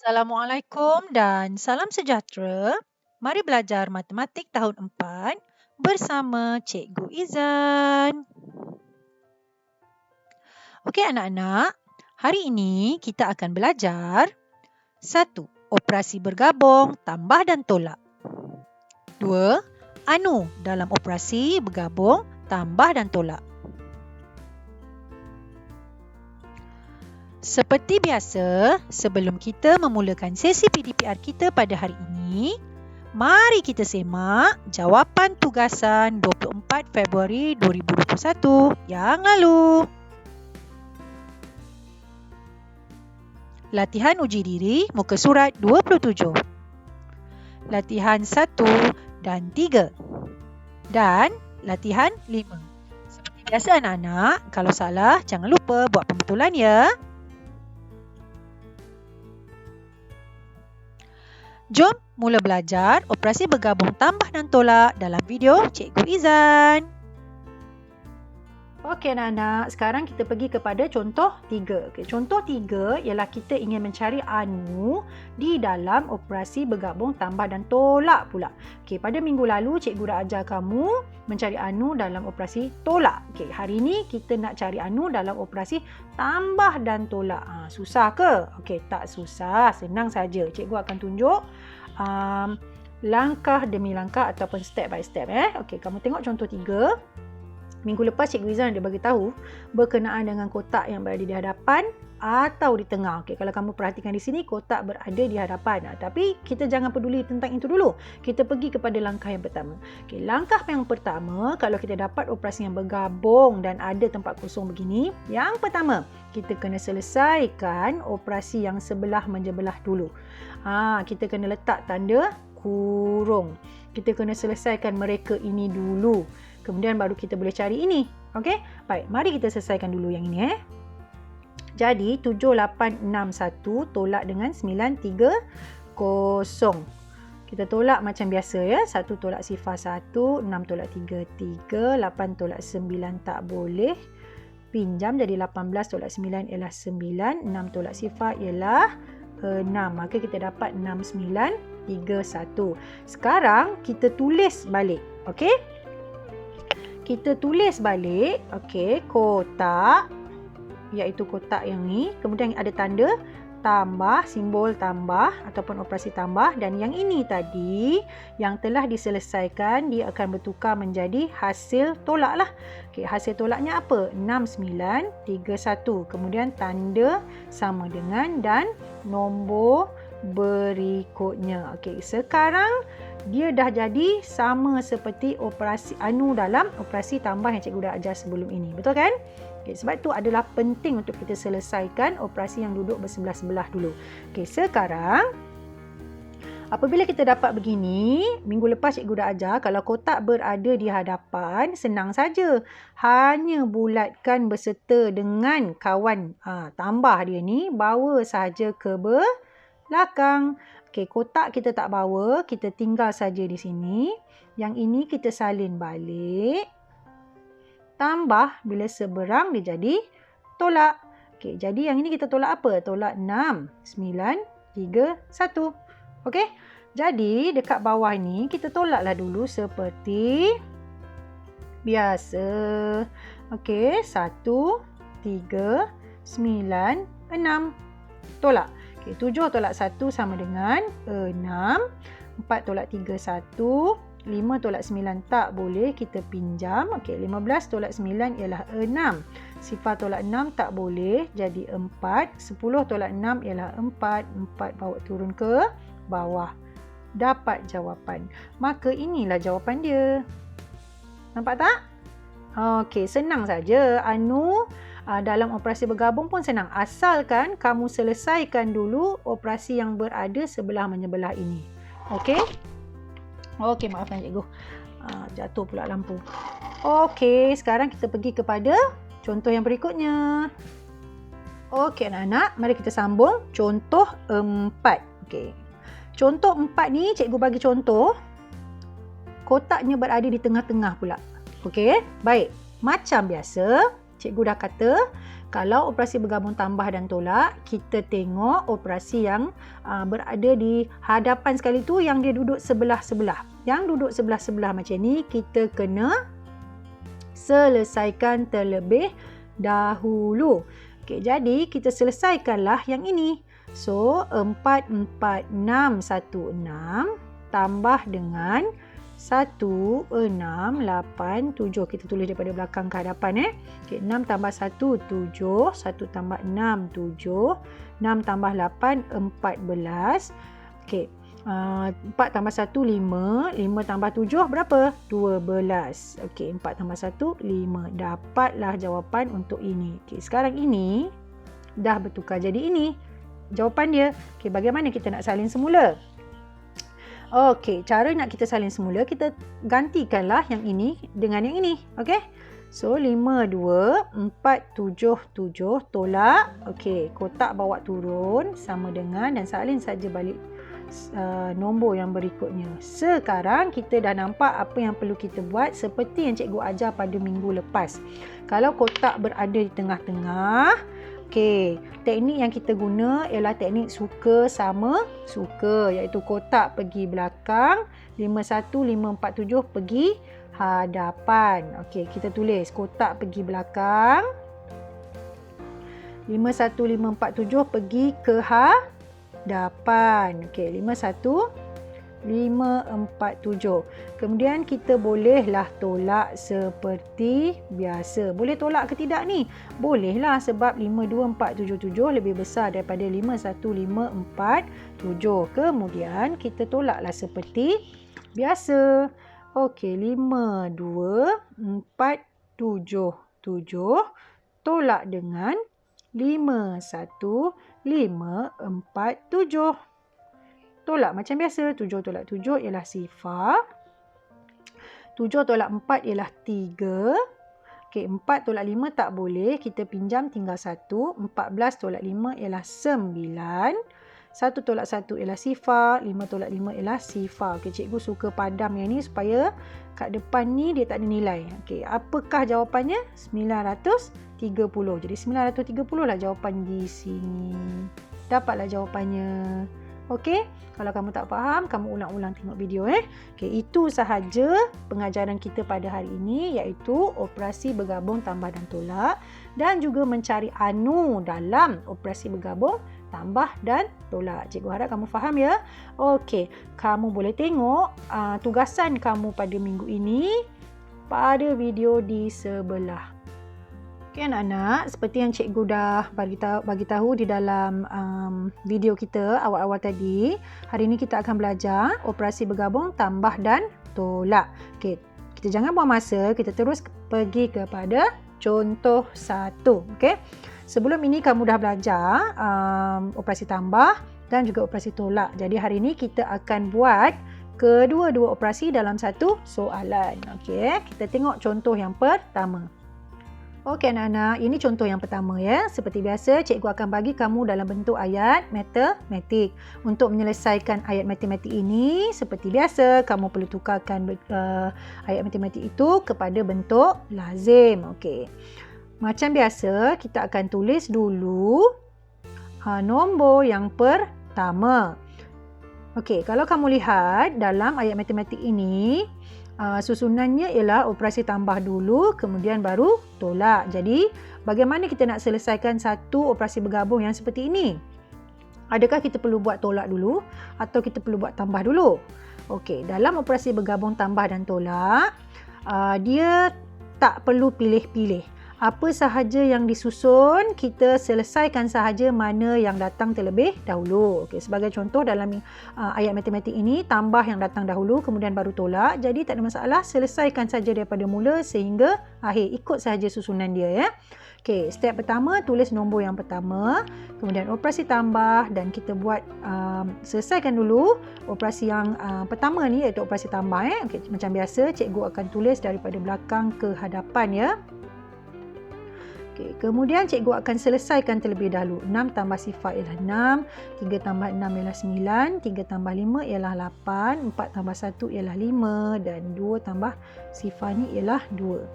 Assalamualaikum dan salam sejahtera. Mari belajar matematik tahun 4 bersama Cikgu Izan. Okey anak-anak, hari ini kita akan belajar 1. Operasi bergabung, tambah dan tolak. 2. Anu dalam operasi bergabung, tambah dan tolak. Seperti biasa, sebelum kita memulakan sesi PDPR kita pada hari ini, mari kita semak jawapan tugasan 24 Februari 2021 yang lalu. Latihan uji diri muka surat 27. Latihan 1 dan 3. Dan latihan 5. Seperti biasa anak-anak, kalau salah jangan lupa buat pembetulan ya. Jom mula belajar operasi bergabung tambah dan tolak dalam video Cikgu Izan. Okey anak-anak, sekarang kita pergi kepada contoh 3. Okay, contoh 3 ialah kita ingin mencari anu di dalam operasi bergabung tambah dan tolak pula. Okey, pada minggu lalu cikgu dah ajar kamu mencari anu dalam operasi tolak. Okey, hari ini kita nak cari anu dalam operasi tambah dan tolak. Susah ke? Okey, tak susah, senang saja. Cikgu akan tunjuk langkah demi langkah ataupun step by step. Okey, kamu tengok contoh 3. Minggu lepas Cikgu Izan ada bagi tahu berkenaan dengan kotak yang berada di hadapan atau di tengah. Okey, kalau kamu perhatikan di sini kotak berada di hadapan. Tapi kita jangan peduli tentang itu dulu. Kita pergi kepada langkah yang pertama. Okey, langkah yang pertama kalau kita dapat operasi yang bergabung dan ada tempat kosong begini, yang pertama kita kena selesaikan operasi yang sebelah menjebelah dulu. Kita kena letak tanda kurung. Kita kena selesaikan mereka ini dulu. Kemudian baru kita boleh cari ini. Okey? Baik, mari kita selesaikan dulu yang ini. Jadi, 7861 tolak dengan 930. Kita tolak macam biasa ya. 1 tolak sifar 1, 6 tolak 3, 3, 8 tolak 9 tak boleh. Pinjam jadi 18 tolak 9 ialah 9, 6 tolak sifar ialah 6. Maka kita dapat 6931. Sekarang kita tulis balik. Okey? Kita tulis balik, okey, kotak, iaitu kotak yang ni. Kemudian ada tanda tambah, simbol tambah ataupun operasi tambah. Dan yang ini tadi, yang telah diselesaikan, dia akan bertukar menjadi hasil tolak lah. Okey, hasil tolaknya apa? 6931. Kemudian tanda sama dengan dan nombor berikutnya. Okey, sekarang dia dah jadi sama seperti operasi anu dalam operasi tambah yang cikgu dah ajar sebelum ini. Betul kan? Okay, sebab itu adalah penting untuk kita selesaikan operasi yang duduk bersebelah-sebelah dulu. Okay, sekarang apabila kita dapat begini, minggu lepas cikgu dah ajar kalau kotak berada di hadapan, senang saja. Hanya bulatkan beserta dengan kawan tambah dia ni, bawa sahaja ke belakang. Okey, kotak kita tak bawa, kita tinggal saja di sini. Yang ini kita salin balik. Tambah bila seberang dia jadi tolak. Okey, jadi yang ini kita tolak apa? Tolak 6, 9, 3, 1. Okey, jadi dekat bawah ni kita tolaklah dulu seperti biasa. Okey, 1, 3, 9, 6. Tolak. Okay, 7 tolak 1 sama dengan 6. 4 tolak 3, 1. 5 tolak 9 tak boleh, kita pinjam. Okay, 15 tolak 9 ialah 6. Sifar tolak 6 tak boleh, jadi 4. 10 tolak 6 ialah 4. 4 bawa turun ke bawah. Dapat jawapan. Maka inilah jawapan dia. Nampak tak? Okey, senang saja. Dalam operasi bergabung pun senang. Asalkan kamu selesaikan dulu operasi yang berada sebelah menyebelah ini. Okey? Okey, maafkan cikgu. Jatuh pula lampu. Okey, sekarang kita pergi kepada contoh yang berikutnya. Okey anak-anak, mari kita sambung contoh 4. Okey. Contoh 4 ni cikgu bagi contoh. Kotaknya berada di tengah-tengah pula. Okey, baik. Macam biasa, cikgu dah kata, Kalau operasi bergabung tambah dan tolak, kita tengok operasi yang berada di hadapan sekali tu yang dia duduk sebelah-sebelah. Yang duduk sebelah-sebelah macam ni, kita kena selesaikan terlebih dahulu. Okey, jadi kita selesaikanlah yang ini. So, 4, 4, 6, 1, 6 tambah dengan 1, 6, 8, 7. Kita tulis daripada belakang ke hadapan. Okey, 6 tambah 1, 7. 1 tambah 6, 7. 6 tambah 8, 14. Okey, 4 tambah 1, 5. 5 tambah 7 berapa? 12. Okey, 4 tambah 1, 5. Dapatlah jawapan untuk ini. Okey, sekarang ini dah bertukar jadi ini. Jawapan dia. Okey, bagaimana kita nak salin semula? Okey, cara nak kita salin semula, kita gantikanlah yang ini dengan yang ini. Okey. So, 5, 2, 4, 7, 7. Tolak. Okey, kotak bawa turun sama dengan dan salin saja balik nombor yang berikutnya. Sekarang kita dah nampak apa yang perlu kita buat seperti yang cikgu ajar pada minggu lepas. Kalau kotak berada di tengah-tengah, okey, teknik yang kita guna ialah teknik suka sama suka, iaitu kotak pergi belakang, 5, 1, 5, 4, 7 pergi hadapan. Okey, kita tulis kotak pergi belakang, 5, 1, 5, 4, 7 pergi ke hadapan. Okey, 5, 1, 5, 4, 7. Kemudian kita bolehlah tolak seperti biasa. Boleh tolak ke tidak ni? Bolehlah, sebab 5, 2, 4, 7, 7 lebih besar daripada 5, 1, 5, 4, 7. Kemudian kita tolaklah seperti biasa. Okey, 5, 2, 4, 7, 7 tolak dengan 5, 1, 5, 4, 7. Tolak macam biasa. 7 tolak 7 ialah sifar. 7 tolak 4 ialah 3. Okey, 4 tolak 5 tak boleh. Kita pinjam tinggal 1. 14 tolak 5 ialah 9. 1 tolak 1 ialah sifar. 5 tolak 5 ialah sifar. Okey, cikgu suka padam yang ni supaya kat depan ni dia tak ada nilai. Okey, apakah jawapannya? 930. Jadi 930 lah jawapan di sini. Dapatlah jawapannya. Okey, kalau kamu tak faham, kamu ulang-ulang tengok video. Okey, itu sahaja pengajaran kita pada hari ini, iaitu operasi bergabung tambah dan tolak dan juga mencari anu dalam operasi bergabung tambah dan tolak. Cikgu harap kamu faham ya. Okey, kamu boleh tengok tugasan kamu pada minggu ini pada video di sebelah. Okey anak-anak, seperti yang cikgu dah bagi tahu di dalam video kita awal-awal tadi, hari ini kita akan belajar operasi bergabung tambah dan tolak. Okey, kita jangan buang masa, kita terus pergi kepada contoh 1. Okey. Sebelum ini kamu dah belajar operasi tambah dan juga operasi tolak. Jadi hari ini kita akan buat kedua-dua operasi dalam satu soalan. Okey, kita tengok contoh yang pertama. Okey anak-anak, ini contoh yang pertama ya. Seperti biasa, cikgu akan bagi kamu dalam bentuk ayat matematik. Untuk menyelesaikan ayat matematik ini, seperti biasa, kamu perlu tukarkan ayat matematik itu kepada bentuk lazim. Okey. Macam biasa, kita akan tulis dulu nombor yang pertama. Okey, kalau kamu lihat dalam ayat matematik ini, susunannya ialah operasi tambah dulu, kemudian baru tolak. Jadi, bagaimana kita nak selesaikan satu operasi bergabung yang seperti ini? Adakah kita perlu buat tolak dulu atau kita perlu buat tambah dulu? Okey, dalam operasi bergabung tambah dan tolak, dia tak perlu pilih-pilih. Apa sahaja yang disusun, kita selesaikan sahaja mana yang datang terlebih dahulu. Okey, sebagai contoh dalam ayat matematik ini, tambah yang datang dahulu, kemudian baru tolak. Jadi tak ada masalah, selesaikan saja daripada mula sehingga akhir. Ikut sahaja susunan dia ya. Okey, step pertama, tulis nombor yang pertama, kemudian operasi tambah dan kita buat selesaikan dulu operasi yang pertama ni, iaitu operasi tambah. Okey, macam biasa, cikgu akan tulis daripada belakang ke hadapan ya. Okey, kemudian cikgu akan selesaikan terlebih dahulu. 6 tambah sifar ialah 6, 3 tambah 6 ialah 9, 3 tambah 5 ialah 8, 4 tambah 1 ialah 5 dan 2 tambah sifar ni ialah 2.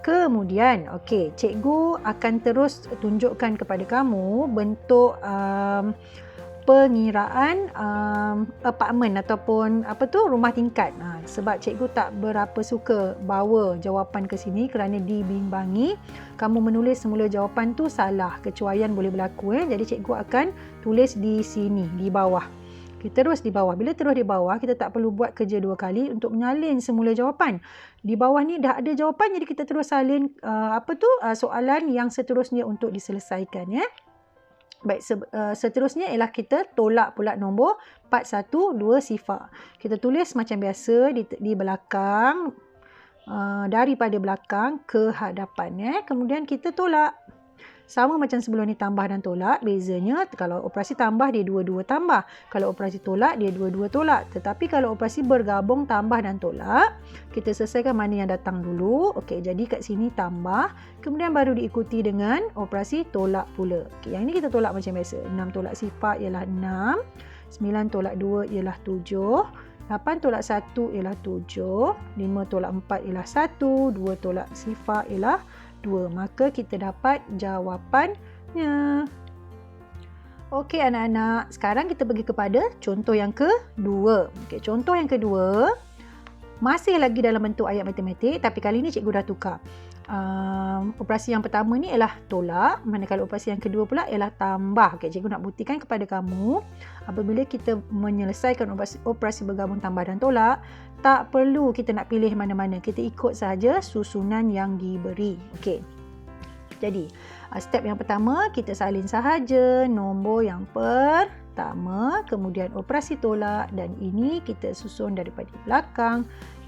Kemudian, okey, cikgu akan terus tunjukkan kepada kamu bentuk pengiraan apartmen ataupun rumah tingkat. Sebab cikgu tak berapa suka bawa jawapan ke sini kerana dibimbangi kamu menulis semula jawapan tu salah, kecuaian boleh berlaku. Jadi cikgu akan tulis di sini, di bawah. Kita terus di bawah. Bila terus di bawah, kita tak perlu buat kerja 2 kali untuk menyalin semula jawapan. Di bawah ni dah ada jawapan, jadi kita terus salin soalan yang seterusnya untuk diselesaikan. Baik, seterusnya ialah kita tolak pula nombor 412 sifar. Kita tulis macam biasa di belakang, daripada belakang ke hadapan. Kemudian kita tolak. Sama macam sebelum ni tambah dan tolak. Bezanya kalau operasi tambah dia dua-dua tambah. Kalau operasi tolak dia dua-dua tolak. Tetapi kalau operasi bergabung tambah dan tolak, kita selesaikan mana yang datang dulu. Okey, jadi kat sini tambah. Kemudian baru diikuti dengan operasi tolak pula. Okey, yang ini kita tolak macam biasa. 6 tolak sifar ialah 6. 9 tolak 2 ialah 7. 8 tolak 1 ialah 7. 5 tolak 4 ialah 1. 2 tolak sifar ialah 2. Maka kita dapat jawapannya. Okey anak-anak, sekarang kita pergi kepada contoh yang kedua. Okey, contoh yang kedua masih lagi dalam bentuk ayat matematik, tapi kali ni cikgu dah tukar. Operasi yang pertama ni ialah tolak, manakala operasi yang kedua pula ialah tambah. Okey, cikgu nak buktikan kepada kamu, apabila kita menyelesaikan operasi bergabung tambah dan tolak, tak perlu kita nak pilih mana-mana. Kita ikut sahaja susunan yang diberi. Okey. Jadi, step yang pertama, kita salin sahaja nombor yang pertama, kemudian operasi tolak, dan ini kita susun daripada belakang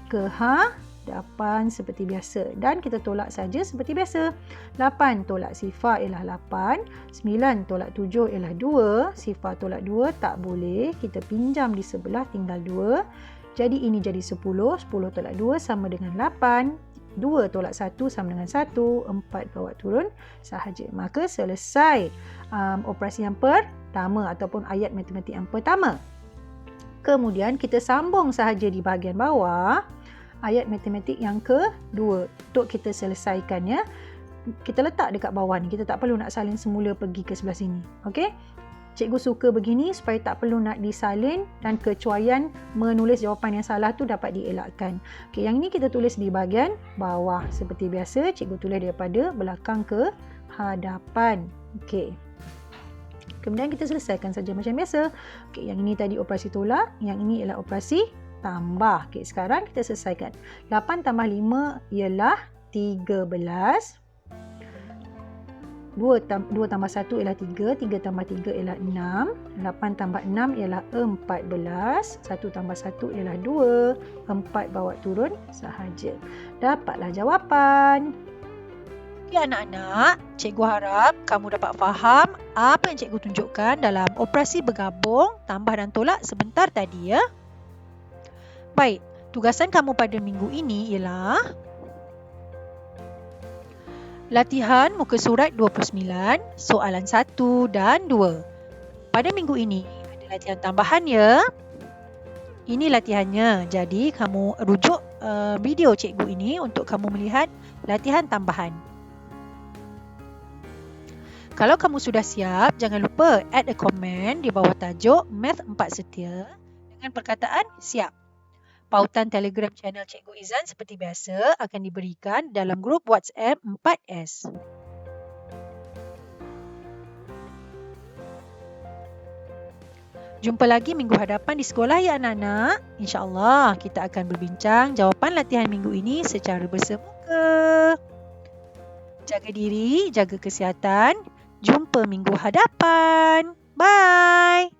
ke hadapan seperti biasa. Dan kita tolak saja seperti biasa. 8 tolak sifar ialah 8. 9 tolak 7 ialah 2. Sifar tolak 2 tak boleh. Kita pinjam di sebelah tinggal 2. Jadi ini jadi 10. 10 tolak 2 sama dengan 8. 2 tolak 1 sama dengan 1. 4 bawa turun sahaja. Maka selesai operasi yang pertama ataupun ayat matematik yang pertama. Kemudian kita sambung sahaja di bahagian bawah ayat matematik yang kedua untuk kita selesaikannya. Kita letak dekat bawah ni. Kita tak perlu nak salin semula pergi ke sebelah sini. Okey? Cikgu suka begini supaya tak perlu nak disalin dan kecuaian menulis jawapan yang salah tu dapat dielakkan. Okey, yang ini kita tulis di bahagian bawah. Seperti biasa, cikgu tulis daripada belakang ke hadapan. Okey. Kemudian kita selesaikan saja macam biasa. Okey, yang ini tadi operasi tolak, yang ini ialah operasi tambah. Okey, sekarang kita selesaikan. 8 tambah 5 ialah 13. 2 tambah 1 ialah 3. 3 tambah 3 ialah 6. 8 tambah 6 ialah 14. 1 tambah 1 ialah 2. 4 bawa turun sahaja. Dapatlah jawapan. Ya anak-anak, cikgu harap kamu dapat faham apa yang cikgu tunjukkan dalam operasi bergabung, tambah dan tolak sebentar tadi ya. Baik, tugasan kamu pada minggu ini ialah latihan muka surat 29, soalan 1 dan 2. Pada minggu ini ada latihan tambahan ya. Ini latihannya. Jadi kamu rujuk video cikgu ini untuk kamu melihat latihan tambahan. Kalau kamu sudah siap, jangan lupa add a comment di bawah tajuk Math 4 Setia dengan perkataan siap. Pautan Telegram channel Cikgu Izan seperti biasa akan diberikan dalam grup WhatsApp 4S. Jumpa lagi minggu hadapan di sekolah ya anak-anak. InsyaAllah kita akan berbincang jawapan latihan minggu ini secara bersemuka. Jaga diri, jaga kesihatan. Jumpa minggu hadapan. Bye!